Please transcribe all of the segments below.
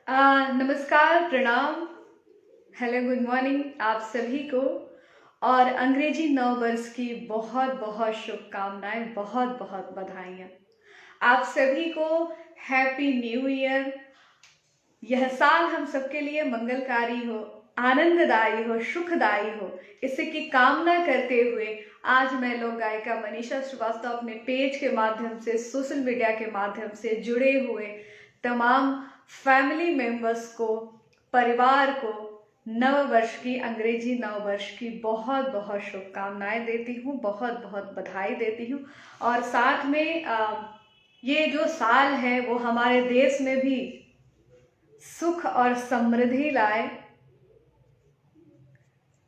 नमस्कार, प्रणाम, hello, good morning आप सभी को। और अंग्रेजी नव वर्ष की बहुत बहुत शुभकामनाएं, बहुत बहुत बधाइयाँ आप सभी को। Happy new year. यह साल हम सबके लिए मंगलकारी हो, आनंददायी हो, सुखदायी हो, इसी की कामना करते हुए आज मैं लोक गायिका मनीषा श्रीवास्तव अपने पेज के माध्यम से, सोशल मीडिया के माध्यम से जुड़े हुए तमाम फैमिली मेंबर्स को, परिवार को नव वर्ष की, अंग्रेजी नव वर्ष की बहुत बहुत शुभकामनाएं देती हूँ, बहुत बहुत बधाई देती हूँ। और साथ में ये जो साल है वो हमारे देश में भी सुख और समृद्धि लाए,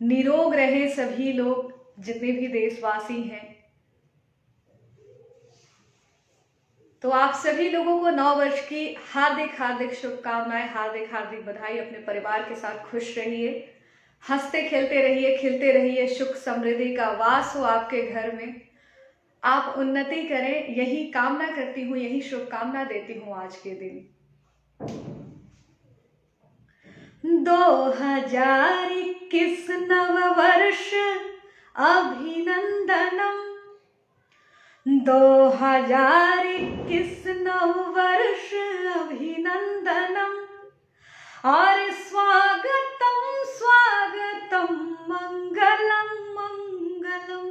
निरोग रहे सभी लोग, जितने भी देशवासी हैं। तो आप सभी लोगों को नव वर्ष की हार्दिक हार्दिक शुभकामनाएं, हार्दिक हार्दिक बधाई। अपने परिवार के साथ खुश रहिए, हंसते खेलते रहिए, खिलते रहिए, सुख समृद्धि का वास हो आपके घर में, आप उन्नति करें, यही कामना करती हूँ, यही शुभकामना देती हूँ आज के दिन। 2021 नव वर्ष अभिनंदनम, 2021 नव वर्ष अभिनंदनम, और स्वागतम स्वागतम मंगलम मंगलम,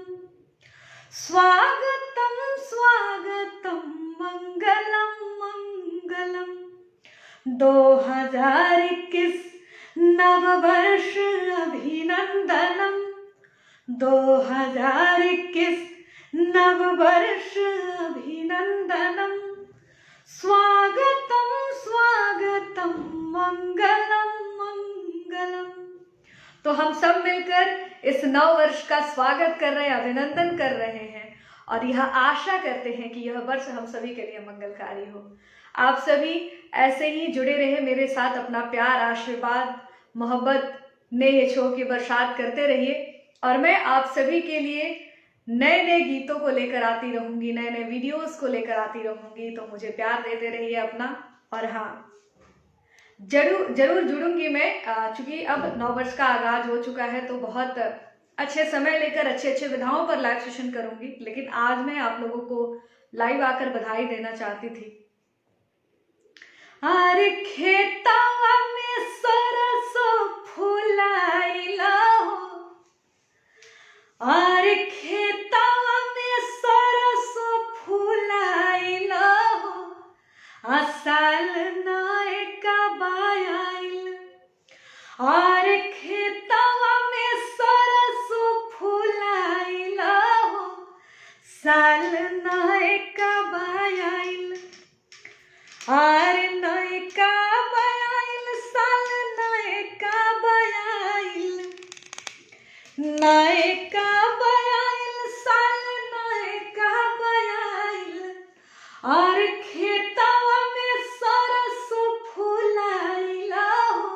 स्वागतम स्वागतम मंगलम मंगलम। 2021 नव वर्ष अभिनंदनम, 2021 नव वर्ष अभिनंदनम, स्वागतम स्वागतम मंगलम मंगलम। तो हम सब मिलकर इस नव वर्ष का स्वागत कर रहे हैं, अभिनंदन कर रहे हैं, और यह आशा करते हैं कि यह वर्ष हम सभी के लिए मंगलकारी हो। आप सभी ऐसे ही जुड़े रहे मेरे साथ, अपना प्यार, आशीर्वाद, मोहब्बत ने ये छो की बरसात करते रहिए। और मैं आप सभी के लिए नए नए गीतों को लेकर आती रहूंगी, नए नए वीडियोस को लेकर आती रहूंगी। तो मुझे प्यार देते रहिए अपना। और हाँ, जरूर जरूर जुड़ूंगी मैं, चूंकि अब नववर्ष का आगाज हो चुका है, तो बहुत अच्छे समय लेकर अच्छे अच्छे विधाओं पर लाइव सेशन करूंगी। लेकिन आज मैं आप लोगों को लाइव आकर बधाई देना चाहती थी। अरे खेतवा में सरसों फुलाइला हो, अरे खेतवा में सरसों फुलाइला हो, साल नायका बायाइल, अरे खेतवा में सरसों फुलाइला हो, साल नायका बायाइल, अरे नायका बायाइल, साल नायका बायाइल, नायका बायाइल, साल नायका बायाइल, और खेतवा में सरसों फुलाइला हो,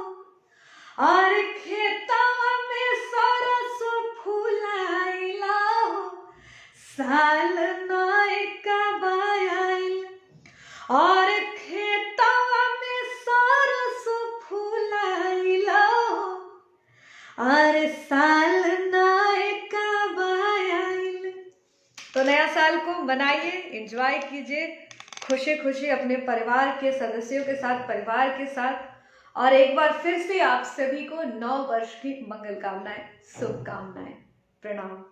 और खेतवा में सरसों फुलाइला हो, साल नायका बायाइल, और खेतवा में सरसों फुलाइला हो, और साल नायका बायाइल। तो नया साल को मनाइए, एंजॉय कीजिए, खुशी खुशी अपने परिवार के सदस्यों के साथ, परिवार के साथ। और एक बार फिर से आप सभी को नव वर्ष की मंगल कामनाएं, शुभकामनाएं, प्रणाम।